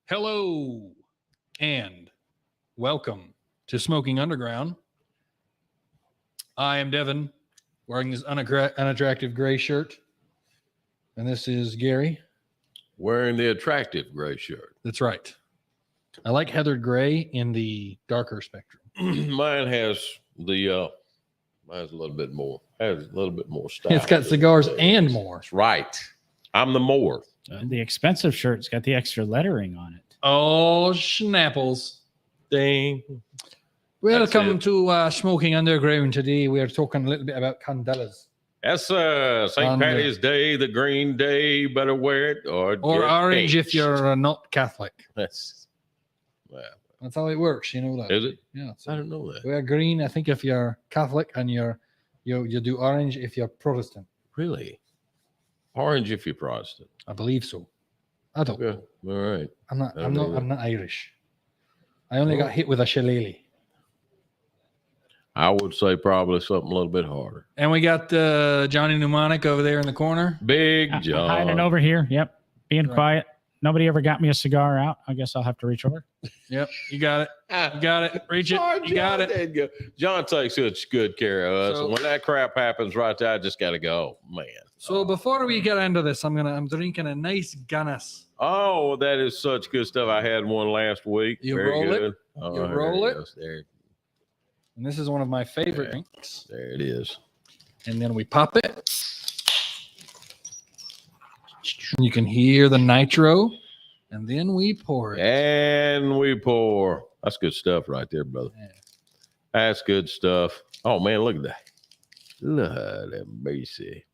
Hello and welcome to Smoking Underground. I am Devin, wearing this unattractive gray shirt. And this is Gary. Wearing the attractive gray shirt. That's right. I like heathered gray in the darker spectrum. Mine has a little bit more. Has a little bit more style. It's got cigars and more. That's right. I'm the more. The expensive shirt's got the extra lettering on it. Oh, schnapples. Ding. Welcome to Smoking Underground. Today we are talking a little bit about candelas. That's St. Patty's Day, the green day. Better wear it or orange if you're not Catholic. That's how it works. You know that. Is it? Yeah. I don't know that. We're green, I think, if you're Catholic, and you do orange if you're Protestant. Really? Orange if you're Protestant. I believe so. I don't know. All right. I'm not Irish. I only got hit with a shillelagh. I would say probably something a little bit harder. And we got Johnny Mnemonic over there in the corner. Big John. Hiding over here. Yep. Being quiet. Nobody ever got me a cigar out. I guess I'll have to reach over. Yep. You got it. You got it. Reach it. You got it. John takes such good care of us. And when that crap happens right there, I just got to go, man. So before we get into this, I'm drinking a nice Guinness. Oh, that is such good stuff. I had one last week. You Very roll good. it. Oh, You roll it. There, And this is one of my favorite drinks. there it is. And then we pop it. You can hear the nitro. And then we pour it. And we pour. That's good stuff right there, brother. Yeah. That's good stuff. Oh, man, look at that. Look at that mercy.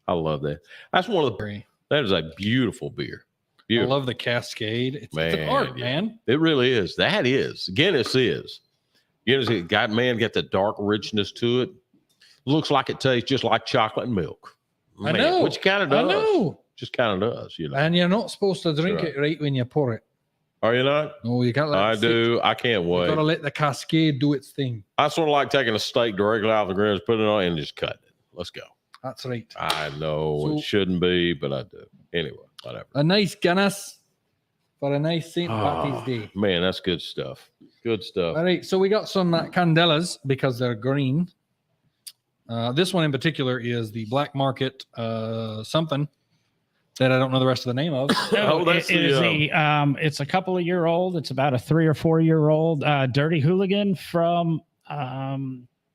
I love that. That's one of the, that is a beautiful beer. Beautiful. I love the Cascade. It's an art, man. It really is. That is. Guinness is. Guinness got the dark richness to it. Looks like it tastes just like chocolate and milk. Man, I know. Which kind of does. I know. Just kind of does, you know. And you're not supposed to drink it right when you pour it. Are you not? No, you can't let I it sit. do. I can't wait. You gotta let the Cascade do its thing. I sort of like taking a steak directly out of the grill, put it on, and just cutting it. Let's go. That's right. I know it shouldn't be, but I do. Anyway, whatever. A nice Guinness for a nice St. Patty's Day. Man, that's good stuff. Good stuff. All right, so we got some candelas because they're green. This one in particular is the Black Market something that I don't know the rest of the name of. It's a couple of year old. It's about a 3 or 4 year old Dirty Hooligan from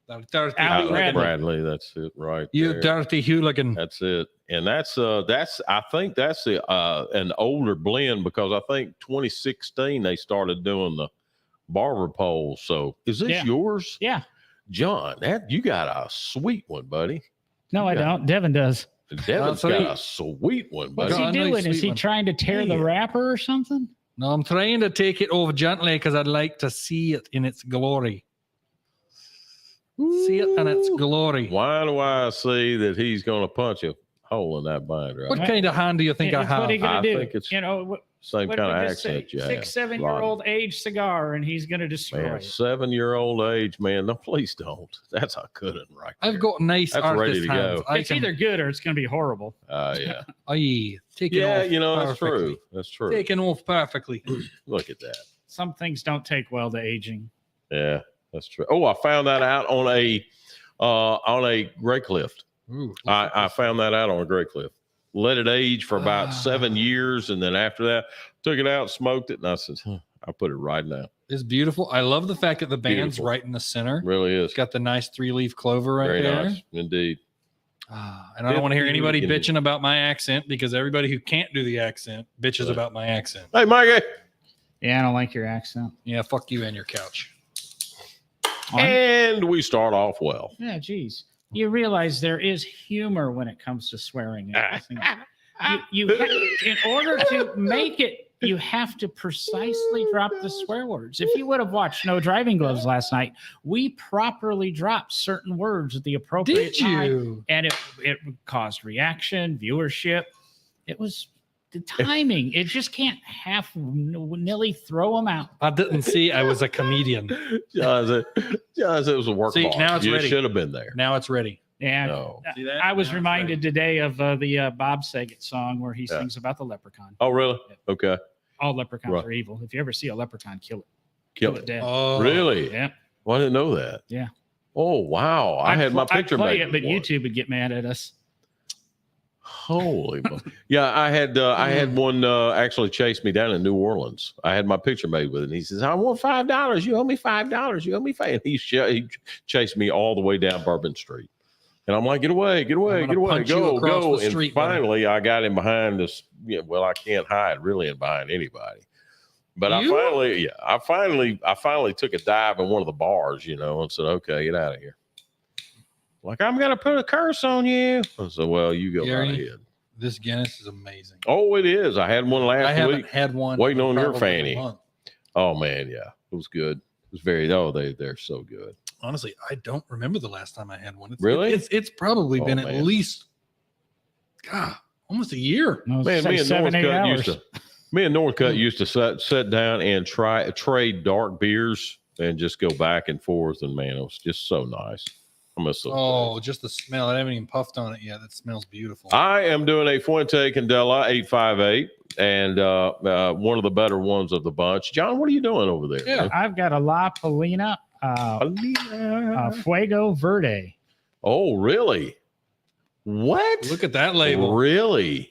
Bradley. That's it, right? You there. dirty hooligan. That's it. And that's I think that's an older blend because I think 2016 they started doing the barber poles. So is this yours? Yeah. John, you got a sweet one, buddy. No, I don't. Devin does. Devin's got a sweet one, buddy. What's he doing? Is he trying to tear the wrapper or something? No, I'm trying to take it over gently because I'd like to see it in its glory. See it in its glory. Why do I see that he's going to punch a hole in that binder? What kind of hand do you think I have? What are you going to do? Think it's same what kind of did it accent say? you 6, 7 year old age cigar, and he's going to destroy man, it. 7-year-old age, man. No, please don't. That's a good one right there. I've got nice That's artist ready to hands. go. It's either good or it's going to be horrible. Yeah. Taking off you know, that's perfectly. true. That's true. Taking off perfectly. Look at that. Some things don't take well to aging. Yeah, that's true. Oh, I found that out on a Grey Cliff. Ooh, I found that out on a Grey Cliff. Let it age for about 7 years, and then after that, took it out, smoked it, and I said, I'll put it right now. It's beautiful. I love the fact that the band's Beautiful. right in the center. Really is. It's got the nice 3-leaf clover right Very there. nice, indeed. And I don't want to hear anybody bitching about my accent because everybody who can't do the accent bitches about my accent. Hey, Mikey. Yeah, I don't like your accent. Yeah, fuck you and your couch. And we start off well. Yeah, geez. You realize there is humor when it comes to swearing. In order to make it, you have to precisely drop the swear words. If you would have watched No Driving Gloves last night, we properly dropped certain words at the appropriate time. And it caused reaction, viewership. It was the timing. It just can't half-nilly throw them out. I didn't see I was a comedian. John, it was a work. See, now it's you ready. Should have been there. Now it's ready. Yeah, No. I was reminded today of the Bob Saget song where he sings about the leprechaun. Oh, really? Yeah. Okay. all leprechauns Right. are evil. If you ever see a leprechaun, kill it. Kill Kill it dead. Oh, Really? Yeah. Well, I didn't know that. Yeah. Oh, wow. I had my picture I'd play made. it, but with one. YouTube would get mad at us. Holy yeah, I had one actually chase me down in New Orleans. I had my picture made with it. And he says, I want $5. You owe me $5. You owe me $5. And he chased me all the way down Bourbon Street. And I'm like, get away, I'm gonna punch you go, across go. the And street, buddy. finally I got him behind this. Yeah, well, I can't hide really in behind anybody. But You? I finally took a dive in one of the bars, and said, okay, get out of here. Like, I'm going to put a curse on you. I said, well, you go Gary, right ahead. This Guinness is amazing. Oh, it is. I had one I last haven't week. had one. Waiting in on your probably a fanny. month. Oh, man, yeah. It was good. It was they're so good. Honestly, I don't remember the last time I had one. Really? It's probably been at man. least, almost a year. No, Man, say me and 7, 8 Northcutt hours. used to sit down and trade dark beers and just go back and forth. And man, it was just so nice. I miss those days. Just the smell. I haven't even puffed on it yet. That smells beautiful. I am doing a Fuente Candela 858 and one of the better ones of the bunch. John, what are you doing over there? Yeah. I've got a La Polina Fuego Verde. Oh, really? What? Look at that label. Really?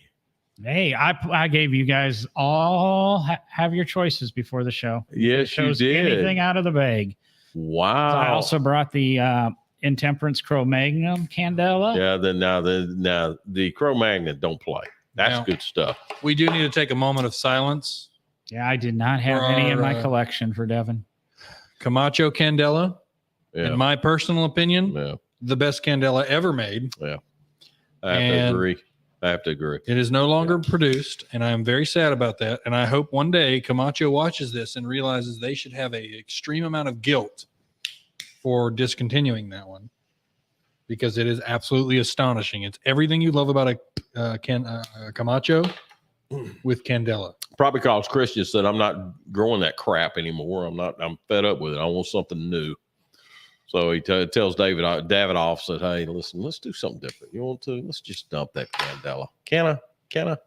Hey, I gave you guys all have your choices before the show. Yes, Chose you did. anything out of the bag. Wow. So I also brought the Intemperance Cro-Magnon Candela. Yeah, now the Cro-Magnon don't play. That's Now- good stuff. We do need to take a moment of silence. Yeah, I did not have For any in our, my collection for Devin. Camacho Candela, Yeah. in my personal opinion, Yeah. the best Candela ever made. I have And- to agree. I have to agree. It is no longer produced, and I am very sad about that. And I hope one day Camacho watches this and realizes they should have a extreme amount of guilt for discontinuing that one, because it is absolutely astonishing. It's everything you love about a Camacho with Candela. Probably because Christian said, I'm not growing that crap anymore. I'm fed up with it. I want something new. So he tells David off, said, hey, listen, let's do something different. You want to? Let's just dump that Candela. Can I? To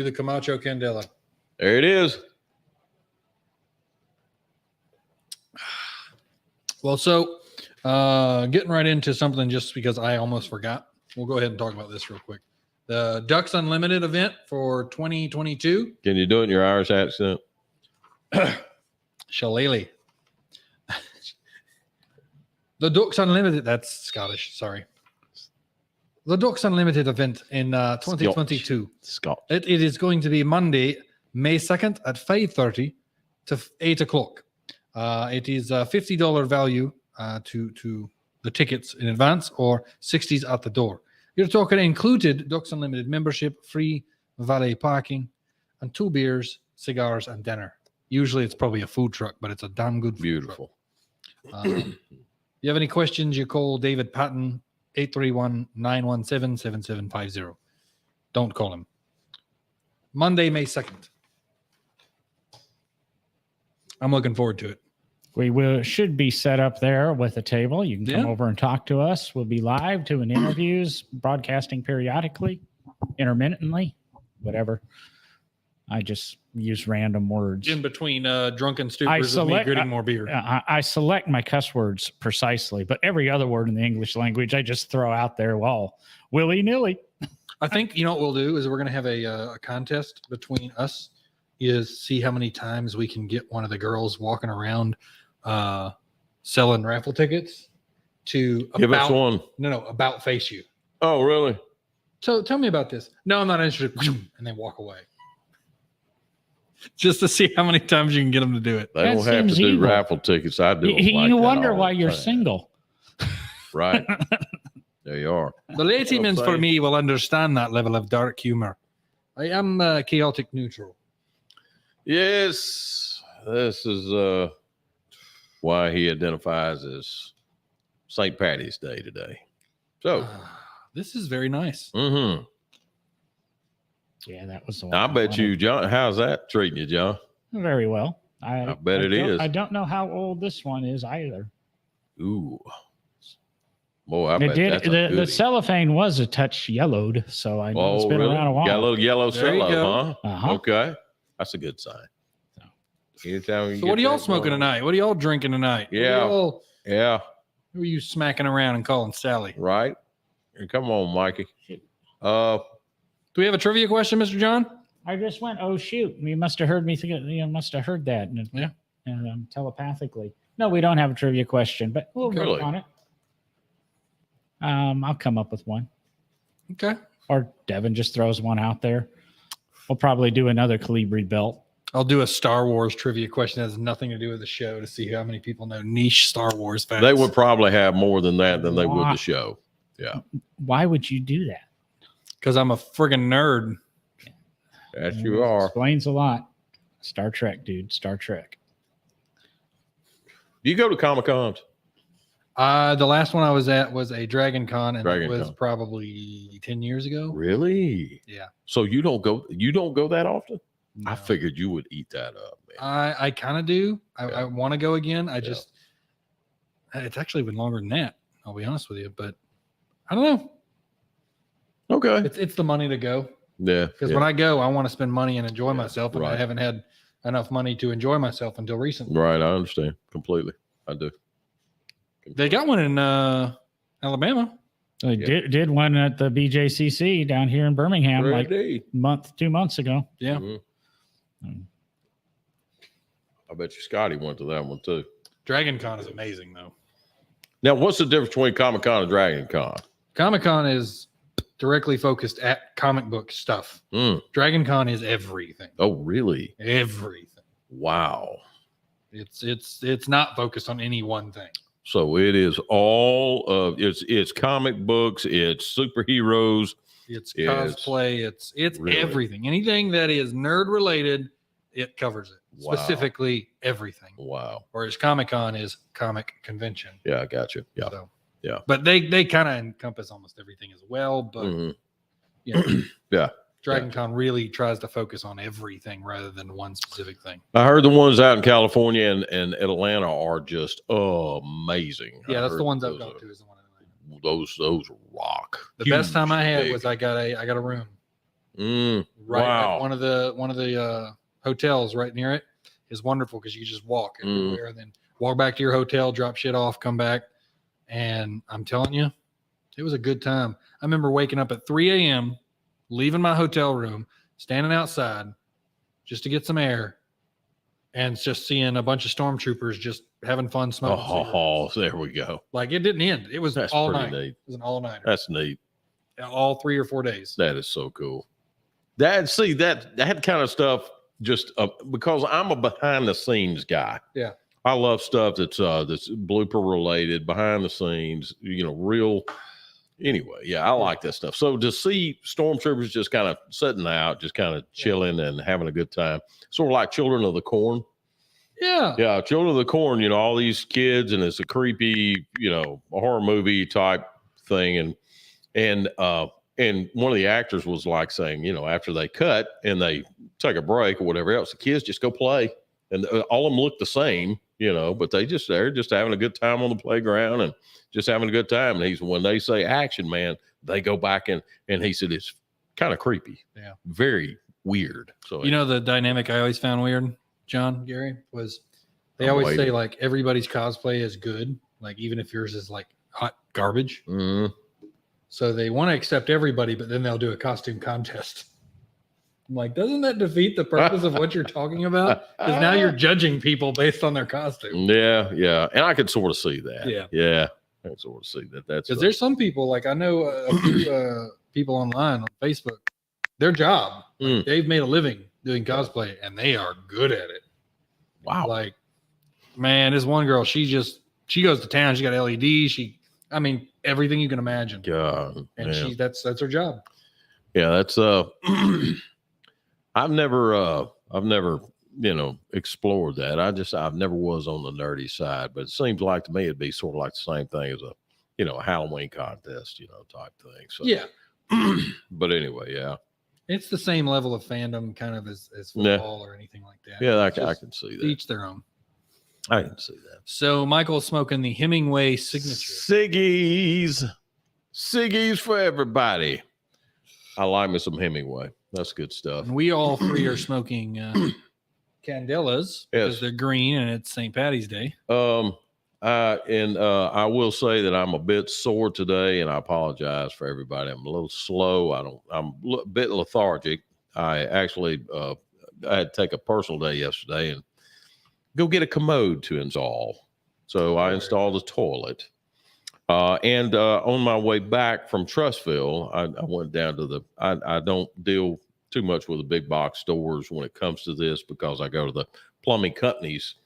the Camacho Candela. There it is. Well, so getting right into something just because I almost forgot. We'll go ahead and talk about this real quick. The Ducks Unlimited event for 2022. Can you do it in your Irish accent? Shillelagh. The Ducks Unlimited, that's Scottish, sorry. The Ducks Unlimited event in 2022. Scotch. It is going to be Monday, May 2nd at 5:30 to 8 o'clock. It is a $50 value to the tickets in advance, or 60s at the door. You're talking included Ducks Unlimited membership, free valet parking, and 2 beers, cigars, and dinner. Usually it's probably a food truck, but it's a damn good food Beautiful. truck. You have any questions, you call David Patton, 831-917-7750. Don't call him. Monday, May 2nd. I'm looking forward to it. We should be set up there with a table. You can come Yeah. over and talk to us. We'll be live doing interviews, broadcasting periodically, intermittently, whatever. I just use random words. In between drunken stupors and me getting more beer. I select my cuss words precisely, but every other word in the English language I just throw out there, willy-nilly. I think, you know what we'll do is we're going to have a contest between us, is see how many times we can get one of the girls walking around selling raffle tickets to Give us one. about face you. Oh, really? So tell me about this. No, I'm not interested. And then walk away. Just to see how many times you can get them to do it. They That don't have to seems do evil. raffle tickets. I do. 'em You like that wonder all why the you're time. single. Right. There you are. The layman's for saying. me will understand that level of dark humor. I am chaotic neutral. Yes. This is why he identifies as St. Patty's Day today. So, This is very nice. mm-hmm. Yeah, that was the one. I bet you, John, how's that treating you, John? Very well. I bet it don't- is. I don't know how old this one is either. Ooh. Boy, I It bet did. that's a The goodie. cellophane was a touch yellowed, so I know it's Oh, been really? around a while. Got a little yellow There you cello, go. huh? Uh-huh. Okay. That's a good sign. Anytime you So get what are y'all that smoking going. tonight? What are y'all drinking tonight? Yeah. Yeah. Who are you smacking around and calling Sally? Right. Come on, Mikey. Shoot. Uh, Do we have a trivia question, Mr. John? I just went, oh shoot! You must have heard me. You must have heard that. Yeah. Telepathically. No, we don't have a trivia question, but we'll Really? work on it. I'll come up with one, Okay. or Devin just throws one out there. We'll probably do another Calibri belt. I'll do a Star Wars trivia question that has nothing to do with the show to see how many people know niche Star Wars facts. they would probably have more than that than they would the show. Yeah. Why would you do that? Because I'm a friggin' nerd. Yes, you are. Explains a lot. Star Trek, dude. Star Trek. Do you go to Comic Cons? The last one I was at was a Dragon Con, and Dragon it was Con. probably 10 years ago. Really? Yeah. So you don't go that often? No. I figured you would eat that up, man. I kind of do. I Yeah. want to go again. It's actually been longer than that. I'll be honest with you, but I don't know. Okay. It's the money to go. Yeah. Because when I go, I want to spend money and enjoy myself, and I right. haven't had enough money to enjoy myself until recently. Right, I understand completely. I do. They got one in Alabama. They did one at the BJCC down here in Birmingham like 2 months ago. Yeah. Mhm. I bet you Scotty went to that one too. Dragon Con is amazing, though. Now, what's the difference between Comic Con and Dragon Con? Comic Con is directly focused at comic book stuff. Dragon Con is everything. Oh, really? Everything. Wow. It's not focused on any one thing. So it is all of it's comic books, it's superheroes, It's cosplay. It's really everything. Anything that is nerd related, it covers it. Wow. Specifically, everything. Wow. Whereas Comic Con is comic convention. Yeah, I got you. Yeah. So, yeah. But they kind of encompass almost everything as well. But you know, yeah. Dragon Con really tries to focus on everything rather than one specific thing. I heard the ones out in California and Atlanta are just amazing. Yeah, that's the ones I've those gone are- to. Is the one in Atlanta. Those rock. The best time I had Huge, was I got a room big. right Wow. at one of the hotels right near it. Is wonderful because you just walk everywhere, then walk back to your hotel, drop shit off, come back, and I'm telling you, it was a good time. I remember waking up at 3 a.m., leaving my hotel room, standing outside just to get some air, and just seeing a bunch of stormtroopers just having fun smoking. Oh, there we go. Like it didn't end. It was That's all pretty night. neat. It was an all nighter. That's neat. All 3 or 4 days. That is so cool. That kind of stuff just because I'm a behind the scenes guy. Yeah. I love stuff that's blooper related, behind the scenes, real. Anyway, yeah, I like that stuff. So to see stormtroopers just kind of sitting out, just kind of chilling and having a good time, sort of like Children of the Corn. Yeah. Yeah, Children of the Corn, all these kids, and it's a creepy, a horror movie type thing. And one of the actors was like saying, after they cut and they take a break or whatever else, the kids just go play. And all of them look the same, but they're just having a good time on the playground and just having a good time. And when they say action, man, they go back and he said, it's kind of creepy. Yeah. Very weird. So, The dynamic I always found weird, Gary, was they always say like everybody's cosplay is good. Like even if yours is like hot garbage. Mhm. So they want to accept everybody, but then they'll do a costume contest. I'm like, doesn't that defeat the purpose of what you're talking about? Because now you're judging people based on their costume. Yeah. And I could sort of see that. Yeah. I can sort of see that. That's Because there's some people, like I know a few people online on Facebook, their job, they've made a living doing cosplay and they are good at it. wow. Like, man, this one girl, she goes to town. She got LEDs. Everything you can imagine. God, And yeah. that's her job. Yeah, that's I've never explored that. I've never was on the nerdy side, but it seems like to me it'd be sort of like the same thing as a Halloween contest, type thing. So Yeah. But anyway, yeah. It's the same level of fandom kind of as football or anything like that. Yeah, I It's can see just that. each their own. I can see that. So Michael's smoking the Hemingway signature. Siggies for everybody. I like me some Hemingway. That's good stuff. And we all three are smoking Candelas Yes. because they're green and it's St. Patty's Day. I will say that I'm a bit sore today, and I apologize for everybody. I'm a little slow. I'm a bit lethargic. I actually I had to take a personal day yesterday and go get a commode to install. So I installed a toilet. And on my way back from Trussville, I went down to I don't deal too much with the big box stores when it comes to this because I go to the plumbing companies.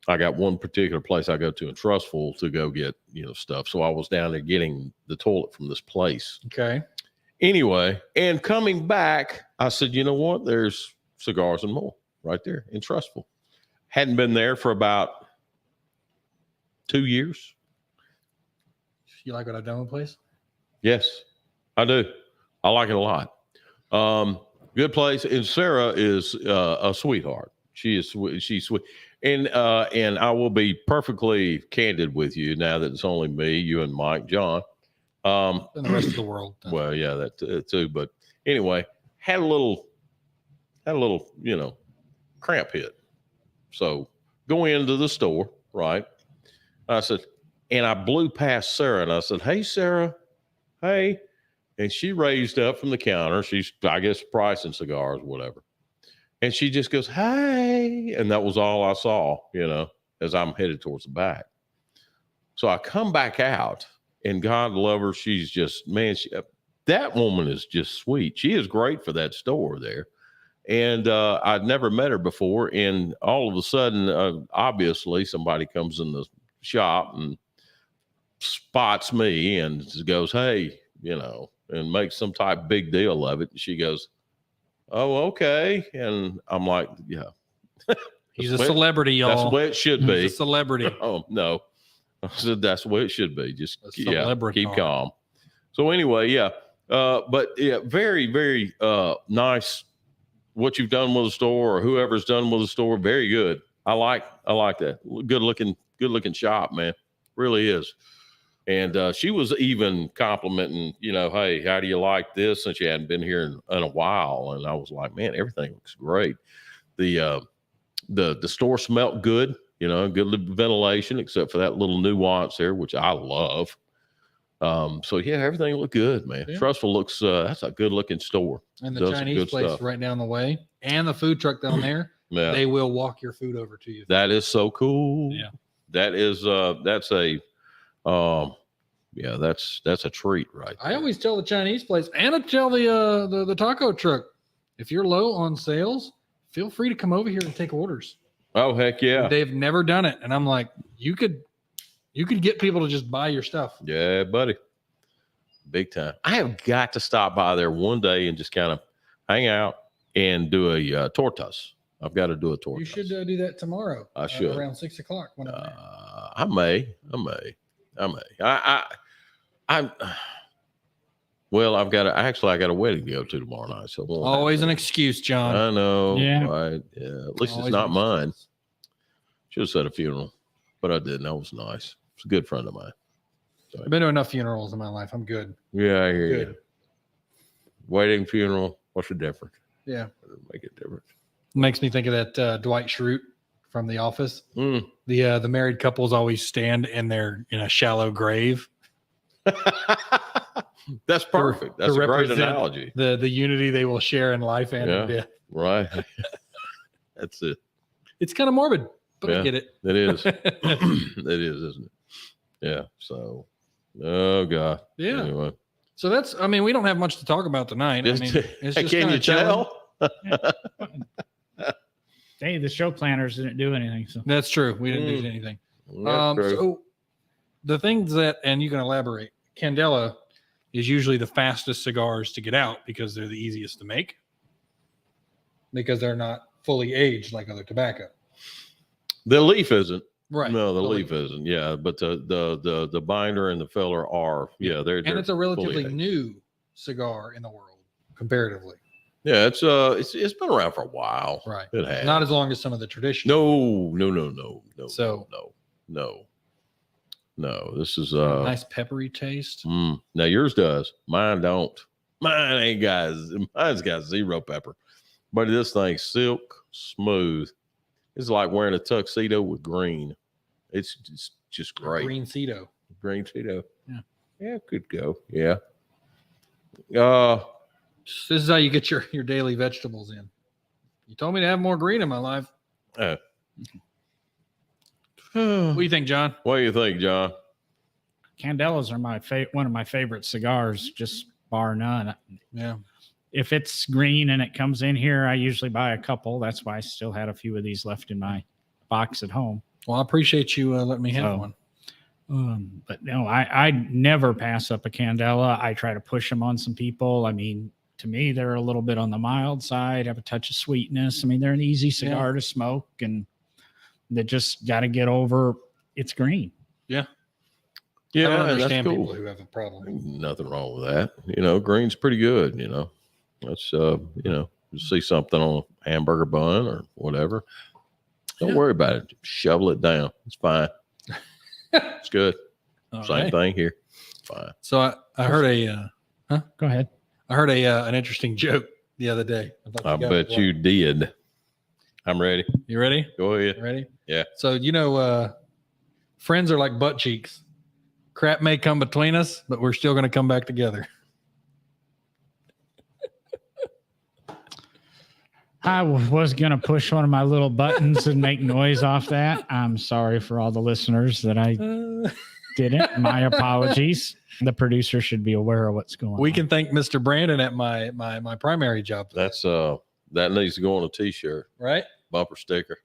I got one particular place I go to in Trussville to go get, stuff. So I was down there getting the toilet from this place. Okay. Anyway, and coming back, I said, you know what? There's Cigars and More right there in Trussville. Hadn't been there for about 2 years. You like what I've done with the place? Yes, I do. I like it a lot. Good place. And Sarah is a sweetheart. She's sweet. And I will be perfectly candid with you now that it's only me, you, and Mike, John. And the rest of the world. Well, yeah, that too. But anyway, had a little, cramp hit. So going into the store, right? I said, and I blew past Sarah and I said, "Hey, Sarah, hey." And she raised up from the counter. She's, I guess, pricing cigars, whatever. And she just goes, "Hey." And that was all I saw, as I'm headed towards the back. So I come back out, and God love her. She's just, man, that woman is just sweet. She is great for that store there. And I'd never met her before. And all of a sudden, obviously, somebody comes in the shop and spots me and goes, "Hey," and makes some type of big deal of it. And she goes, "Oh, okay." And I'm like, "Yeah." He's a celebrity, y'all. That's the way it should be. He's a celebrity. Oh, no. I said, that's the way it should be. Just keep calm. So anyway, yeah. But yeah, very, very nice what you've done with the store or whoever's done with the store. Very good. I like that. Good looking shop, man. Really is. And she was even complimenting, "Hey, how do you like this?" Since you hadn't been here in a while. And I was like, man, everything looks great. The store smelled good, good ventilation, except for that little nuance there, which I love. So yeah, everything looked good, man. Yeah. Trussville looks, that's a good looking store. And the Chinese place right down the way and the food truck down there, yeah. They will walk your food over to you. That is so cool. Yeah. That is, that's a treat, right there. I always tell the Chinese place and I tell the taco truck, if you're low on sales, feel free to come over here and take orders. Oh, heck yeah. They've never done it. And I'm like, you could get people to just buy your stuff. Yeah, buddy. Big time. I have got to stop by there one day and just kind of hang out and do a tortas. I've got to do a tortas. You should do that tomorrow. I should. Around 6 o'clock. I may. Well, I got a wedding to go to tomorrow night. So always an excuse, John. I know. Yeah. Right. Yeah. At least it's not mine. Should have said a funeral, but I didn't. That was nice. It's a good friend of mine. So, I've been to enough funerals in my life. I'm good. Yeah, I hear you. Wedding, funeral. What's the difference? Yeah. Doesn't make a difference. Makes me think of that Dwight Schrute from The Office. The married couples always stand in a shallow grave. That's perfect. That's a great analogy. The unity they will share in life and in death. Right. That's it. It's kind of morbid, but I get it. It is. It is, isn't it? Yeah. So, oh God. Yeah. Anyway. So we don't have much to talk about tonight. It's just can you tell? Hey, the show planners didn't do anything. So that's true. We didn't do anything. True. So the things and you can elaborate, Candella is usually the fastest cigars to get out because they're the easiest to make because they're not fully aged like other tobacco. The leaf isn't. Right. No, the leaf isn't. Yeah, but the binder and the filler are. Yeah, they're and it's a relatively new cigar in the world comparatively. Yeah, it's been around for a while. Right. It has. Not as long as some of the traditional. No. So no. This is nice peppery taste. Now yours does. Mine don't. Mine's got zero pepper. But this thing's silk smooth. It's like wearing a tuxedo with green. It's just great. Green Cedo. Green Tito. Yeah. Yeah, could go. Yeah. This is how you get your daily vegetables in. You told me to have more green in my life. What What do you think, John? do you think, John? Candelas are one of my favorite cigars, just bar none. Yeah. If it's green and it comes in here, I usually buy a couple. That's why I still had a few of these left in my box at home. Well, I appreciate you letting me have one. But no, I never pass up a Candela. I try to push them on some people. I mean, to me, they're a little bit on the mild side, have a touch of sweetness. I mean, they're an easy cigar to smoke, and they just got to get over it's green. Yeah. Yeah, I don't that's understand cool. people who have a problem. Nothing wrong with that. Green's pretty good. That's you see something on a hamburger bun or whatever. Don't worry about it. Just shovel it down. It's fine. It's good. All Same right. thing here. It's fine. So I heard Go ahead. I heard an interesting joke the other day. I bet you did. I'm ready. You ready? Go ahead. Ready? Yeah. So friends are like butt cheeks. Crap may come between us, but we're still going to come back together. I was going to push one of my little buttons and make noise off that. I'm sorry for all the listeners that I didn't. My apologies. The producer should be aware of what's going on. We can thank Mr. Brandon at my primary job. That's that needs to go on a t-shirt, Right? bumper sticker,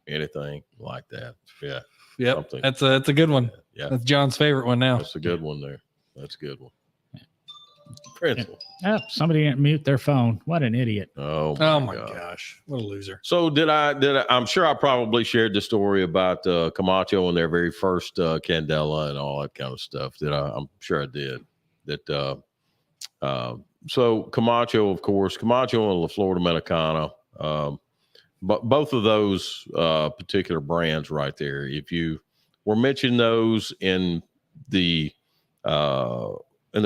anything like that. Yeah. Yep. Something. That's a good one. Yeah. That's John's favorite one now. That's a good one there. That's a good one. Principal. Oh, somebody didn't mute their phone. What an idiot. Oh my God. gosh. What a loser. So did I, I'm sure I probably shared the story about Camacho and their very first Candela and all that kind of stuff. I'm sure I did. So Camacho, of course, Camacho and La Flor Dominicana, but both of those particular brands right there, if you were mentioning those in the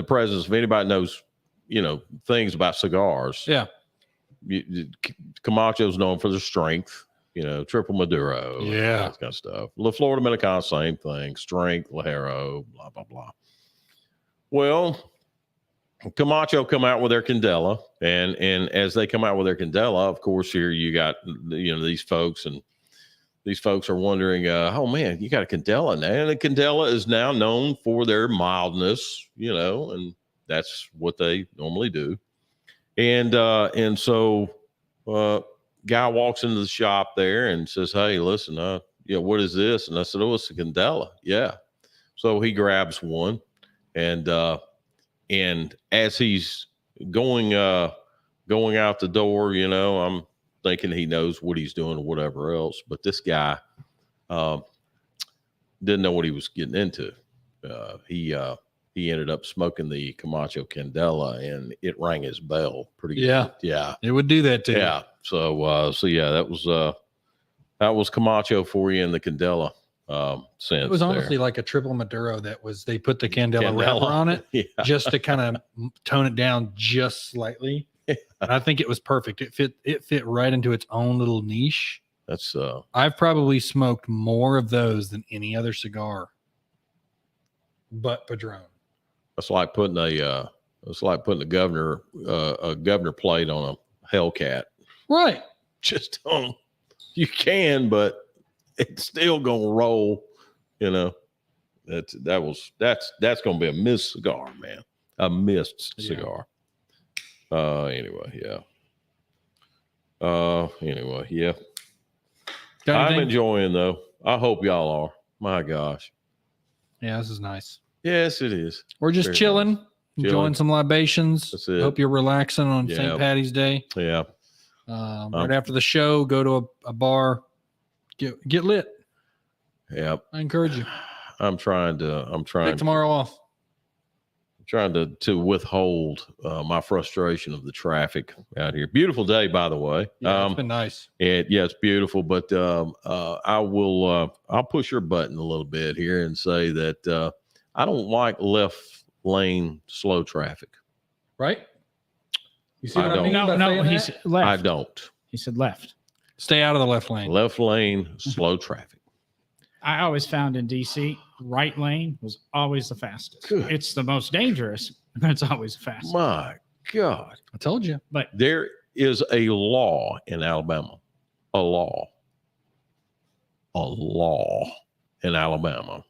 presence of anybody knows, things about cigars. Yeah. Camacho's known for their strength, triple Maduro. Yeah. That kind of stuff. La Flor Dominicana, same thing. Strength, Lajero, blah, blah, blah. Well, Camacho come out with their Candela, and as they come out with their Candela, of course, here you got, these folks, and these folks are wondering, oh man, you got a Candela now. And the Candela is now known for their mildness, and that's what they normally do. And so guy walks into the shop there and says, hey, listen, what is this? And I said, oh, it's a Candela. Yeah. So he grabs one, and as he's going out the door, I'm thinking he knows what he's doing or whatever else. But this guy didn't know what he was getting into. He ended up smoking the Camacho Candela, and it rang his bell pretty good. Yeah. It would do that too. Yeah. So yeah, that was Camacho for you in the Candela sense. It was honestly like a triple Maduro they put the Candela wrapper on it just to kind of tone it down just slightly. And I think it was perfect. It fit right into its own little niche. That's I've probably smoked more of those than any other cigar but Padron. It's like putting a governor plate on a Hellcat. Right. Just don't. You can, but it's still gonna roll. That's gonna be a missed cigar, man. A missed cigar. Anyway, yeah. I'm enjoying though. I hope y'all are. My gosh. Yeah, this is nice. Yes, it is. We're just Very chilling, nice. enjoying some libations. That's it. Hope you're relaxing on St. Patty's Day. Yeah. Right after the show, go to a bar, get lit. Yep. I encourage you. I'm trying Take tomorrow off. Trying to withhold my frustration of the traffic out here. Beautiful day, by the way. Yeah, it's been nice. It's beautiful, but I'll push your button a little bit here and say that I don't like left lane slow traffic. Right? You see what I I mean? don't. No, he said left. I don't. He said left. Stay out of the left lane. Left lane, slow traffic. I always found in DC, right lane was always the fastest. Good. It's the most dangerous, but it's always the fastest. My God. I told you. But There is a law in Alabama. A law in Alabama.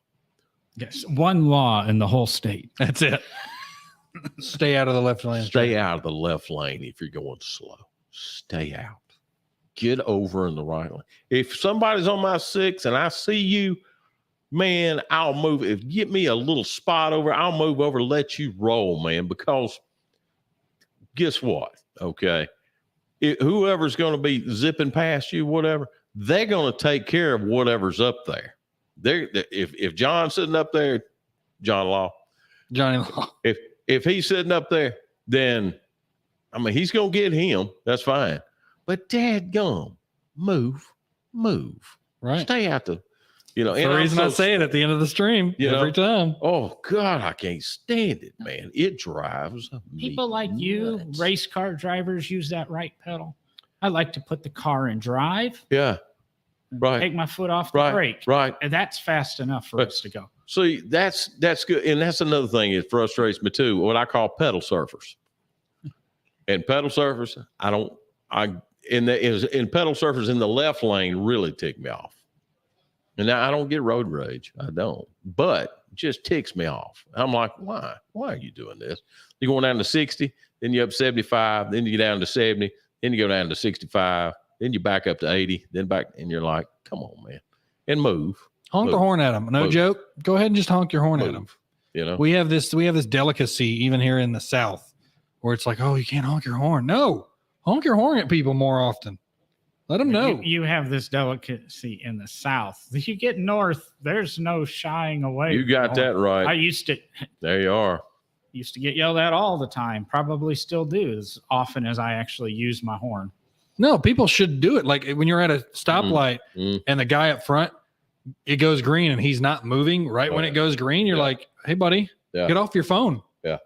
yes, one law in the whole state. That's it. Stay out of the left lane. Stay out of the left lane if you're going slow. Stay out. Get over in the right lane. If somebody's on my 6 and I see you, man, I'll move. If get me a little spot over, I'll move over, let you roll, man, because guess what? Okay. Whoever's going to be zipping past you, whatever, they're going to take care of whatever's up there. If John's sitting up there, John Law, Johnny Law. if he's sitting up there, then I mean he's gonna get him. That's fine. But dadgum, move. Right. Stay out the, That's the reason I say it at the end of the stream every time. Oh God, I can't stand it, man. It drives me People like you, nuts. race car drivers, use that right pedal. I like to put the car in drive. Yeah. And Right. Take my foot off the brake. Right. And that's fast enough for us to go. See, that's good. And that's another thing that frustrates me too, what I call pedal surfers. And pedal surfers, in pedal surfers in the left lane really tick me off. And now I don't get road rage. I don't. But it just ticks me off. I'm like, why? Why are you doing this? You're going down to 60, then you're up 75, then you get down to 70, then you go down to 65, then you back up to 80, then back, and you're like, come on, man. And move. Honk the horn at them. No joke. Go ahead and just honk your horn at them. We have this delicacy even here in the South where it's like, oh, you can't honk your horn. No, honk your horn at people more often. Let them know. You have this delicacy in the South. You get north, there's no shying away. You got that right. I used to. There you are. Used to get yelled at all the time. Probably still do as often as I actually use my horn. No, people should do it. Like when you're at a stoplight and the guy up front, it goes green and he's not moving right when it goes green. You're like, hey, buddy, get off your phone. Yeah.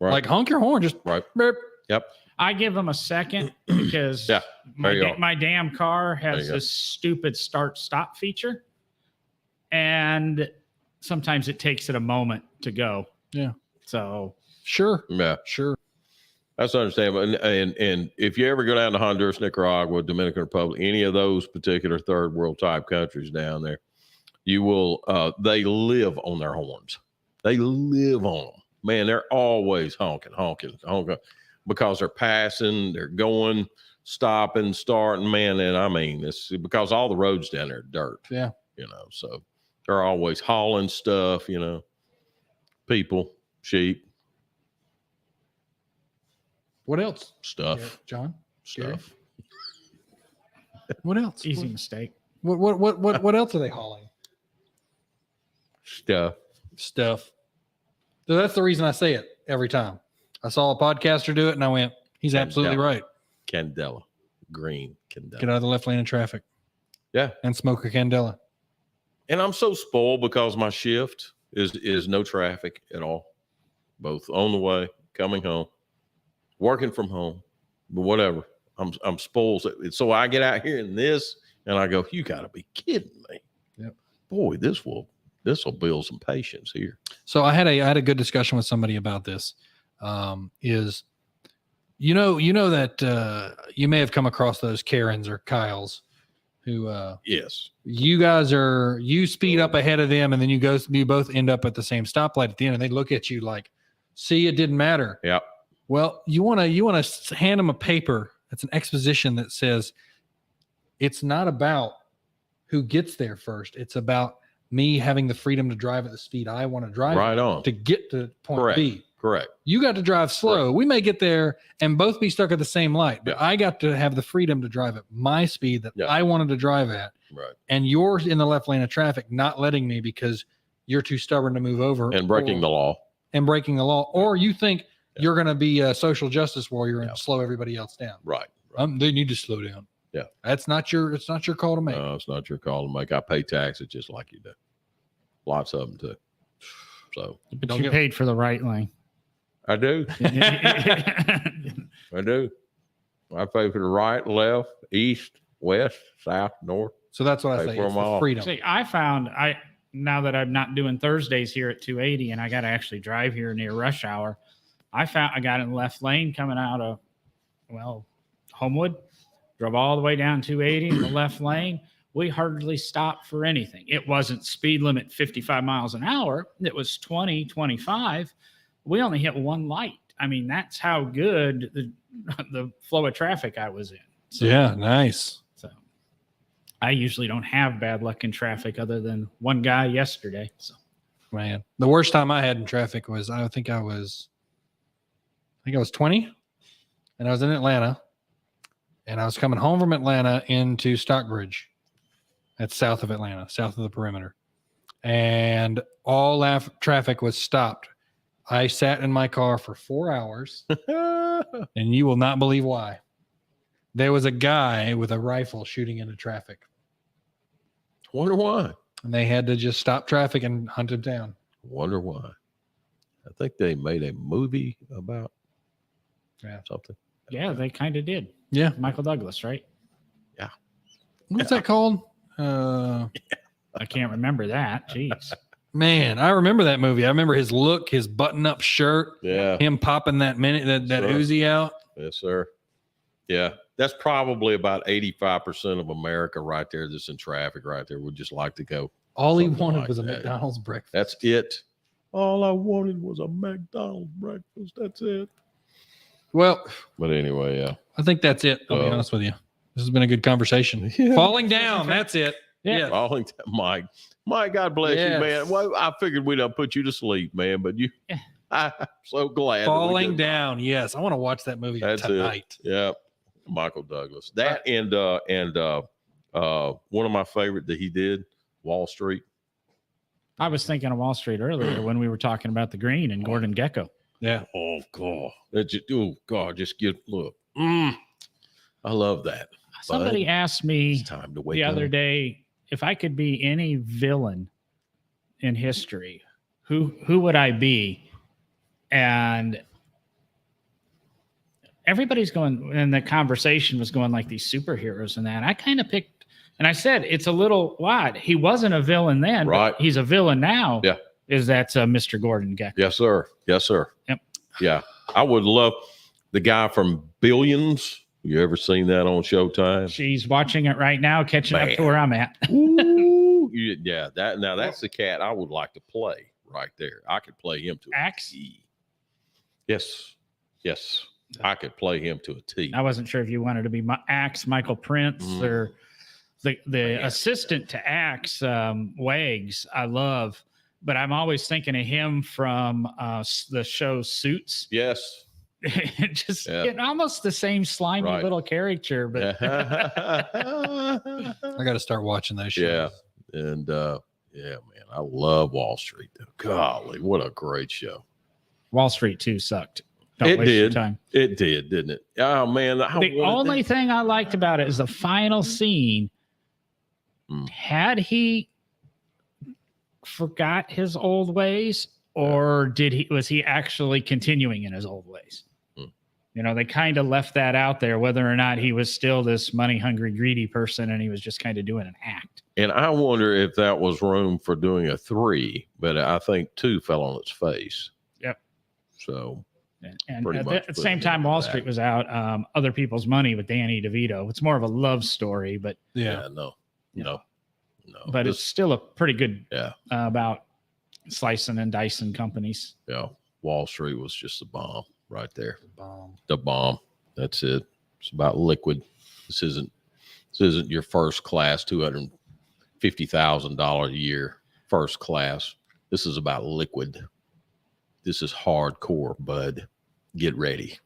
Right. Like honk your horn. Just right. Burp. Yep. I give them a second because my damn car has this stupid start-stop feature. And sometimes it takes it a moment to go. Yeah. So. Sure. Yeah. Sure. That's understandable. And if you ever go down to Honduras, Nicaragua, Dominican Republic, any of those particular third world type countries down there, you will, they live on their horns. They live on them. Man, they're always honking, because they're passing, they're going, stopping, starting, man. And I mean, it's because all the roads down there are dirt. Yeah. So they're always hauling stuff, people, sheep. What else? Stuff. Yeah, John? Stuff. What else? Easy mistake. What else are they hauling? Stuff. So that's the reason I say it every time. I saw a podcaster do it and I went, he's absolutely right. Candella. Green Candella. Get out of the left lane of traffic. Yeah. And smoke a Candella. And I'm so spoiled because my shift is no traffic at all. Both on the way, coming home, working from home, but whatever. I'm spoiled. So I get out here in this and I go, you gotta be kidding me. Yep. Boy, this will build some patience here. So I had a good discussion with somebody about this. Is you know that you may have come across those Karens or Kyles who yes, you guys you speed up ahead of them and then you both end up at the same stoplight at the end and they look at you like, see, it didn't matter. Yeah. Well, you want to hand them a paper. It's an exposition that says it's not about who gets there first. It's about me having the freedom to drive at the speed I want to drive right on to get to point B. Correct. You got to drive slow. Correct. We may get there and both be stuck at the same light, but I got to have the freedom to drive at my speed that I wanted to drive at. Right. And you're in the left lane of traffic, not letting me because you're too stubborn to move over and breaking the law. Or you think you're going to be a social justice warrior and slow everybody else down. Right. They need to slow down. Yeah. It's not your call to make. No, it's not your call to make. I pay taxes just like you do. Lots of them too. So but you paid for the right lane. I do. I do. I pay for the right, left, east, west, south, north. So that's what I Pay say. for It's them the all. freedom. See, now that I'm not doing Thursdays here at 280 and I got to actually drive here near rush hour, I got in the left lane coming out of, Homewood, drove all the way down 280 in the left lane. We hardly stopped for anything. It wasn't speed limit 55 miles an hour. It was 20, 25. We only hit one light. I mean, that's how good the flow of traffic I was in. So, Yeah, nice. So I usually don't have bad luck in traffic other than one guy yesterday. So Man, the worst time I had in traffic was I think I was 20, and I was in Atlanta, and I was coming home from Atlanta into Stockbridge. That's south of Atlanta, south of the perimeter, and all traffic was stopped. I sat in my car for 4 hours, and you will not believe why. There was a guy with a rifle shooting into traffic, Wonder why. and they had to just stop traffic and hunt him down. Wonder why. I think they made a movie about something. yeah, they kind of did. Yeah. Michael Douglas, right? What's that called? I can't remember that. Jeez. Man, I remember that movie. I remember his look, his button-up shirt, Yeah. him popping that Sure. Uzi out. Yes, sir. Yeah. That's probably about 85% of America right there that's in traffic right there would just like to go. All he Something wanted like was a that. McDonald's breakfast. That's it. All I wanted was a McDonald's breakfast. That's it. Well, But anyway, yeah. I think that's it. I'll be Well- honest with you. This has been a good conversation. Yeah. Falling down. That's it. Yeah. Yes. Falling Mike. Mike, God bless Yes. you, man. Well, I figured we'd have put you to sleep, man, but I'm so glad. that we Falling did. down. Yes. I want to watch that movie That's tonight. it. Yeah. Michael Douglas. That and one of my favorite that he did, Wall Street. I was thinking of Wall Street earlier when we were talking about the green and Gordon Gekko. Yeah. Oh God. Just look. I love that. Somebody asked me It's time to wake the up. other day if I could be any villain in history, who would I be? And everybody's going, and the conversation was going like these superheroes and that. I kind of picked, and I said it's a little odd. He wasn't a villain then, Right. but he's a villain now. Yeah. Is that Mr. Gordon Gekko? Yes, sir. Yes, sir. Yep. Yeah. I would love the guy from Billions. You ever seen that on Showtime? She's watching it right now, catching up to Man. where I'm at. Ooh, yeah. That's the cat I would like to play right there. I could play him to Axe? a T. Yes. Yes. I could play him to a T. I wasn't sure if you wanted to be Axe, Michael Prince, or the Yeah. assistant to Axe, Wags. I love, but I'm always thinking of him from the show Suits. Yes. Just Yeah. getting almost the same slimy Right. little character, but I got to start watching those shows. Yeah. And man, I love Wall Street. Though. Golly, what a great show. Wall Street 2 sucked. Don't It waste your did. time. It did, didn't it? Oh man, The only thing I liked about it is the final scene. Had he forgot his old ways, or was he actually continuing in his old ways? You know, they kind of left that out there, whether or not he was still this money hungry, greedy person and he was just kind of doing an act. And I wonder if that was room for doing a 3, but I think 2 fell on its face. Yep. So And Pretty at much the same time, put it Wall into Street that. was out. Other People's Money with Danny DeVito. It's more of a love story, but Yeah. no. but it's still a pretty good Yeah. About slicing and dicing companies. Yeah. Wall Street was just a bomb right there. Bomb. The bomb. That's it. It's about liquid. This isn't your first class $250,000 a year first class. This is about liquid. This is hardcore, bud. Get ready.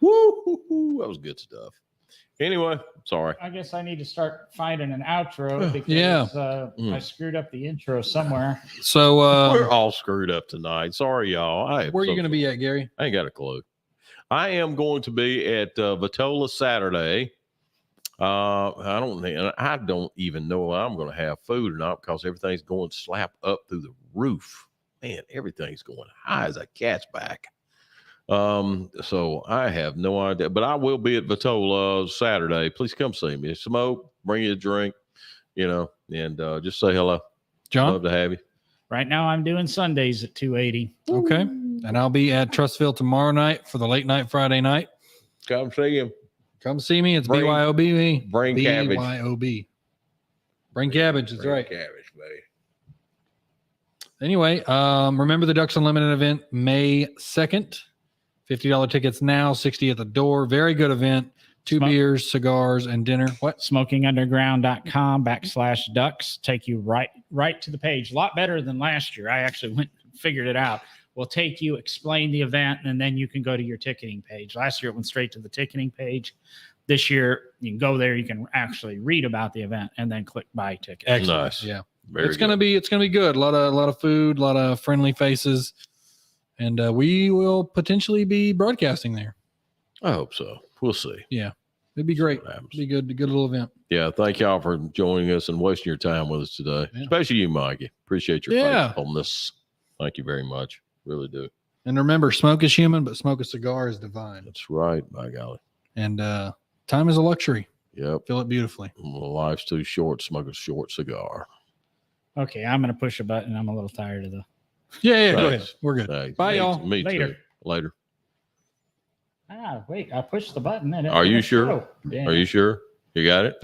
Woo! That was good stuff. Anyway, sorry. I guess I need to start finding an outro because Yeah. I screwed up the intro somewhere. So, We're all screwed up tonight. Sorry, y'all. where are you going to be at, Gary? I ain't got a clue. I am going to be at Vitola Saturday. I don't even know if I'm going to have food or not because everything's going slap up through the roof. Man, everything's going high as a cat's back. So I have no idea, but I will be at Vitola Saturday. Please come see me. Smoke, bring you a drink, and just say hello. John? Love to have you. Right now, I'm doing Sundays at 280. Okay. And I'll be at Trustville tomorrow night for the late night Friday night. Come see him. Come see me. It's Bring- BYOB. bring cabbage. BYOB. Bring cabbage. That's right. Cabbage, buddy. Anyway, remember the Ducks Unlimited event, May 2nd. $50 tickets now, 60 at the door. Very good event. 2 beers, cigars, and dinner. What? SmokingUnderground.com/ducks. Take you right to the page. A lot better than last year. I actually went and figured it out. We'll take you, explain the event, and then you can go to your ticketing page. Last year, it went straight to the ticketing page. This year, you can go there. You can actually read about the event and then click buy ticket. Excellent. Nice. Yeah. Very It's gonna be good. A lot of food, a lot of friendly faces. And we will potentially be broadcasting there. I hope so. We'll see. Yeah. It'd be great. What happens. It'd be good little event. Yeah, thank y'all for joining us and wasting your time with us today. Yeah. Especially you, Mikey. Appreciate your Yeah. faithfulness. Thank you very much. Really do. And remember, smoke is human, but smoke a cigar is divine. That's right, by golly. And time is a luxury. Yep. Feel it beautifully. Life's too short. Smoke a short cigar. Okay, I'm going to push a button. I'm a little tired of the. Yeah, go Thanks. ahead. We're good. Thanks. Bye, Me- y'all. Me Later. too. Later. Wait, I pushed the button. Are you sure? Yeah. Are you sure? You got it?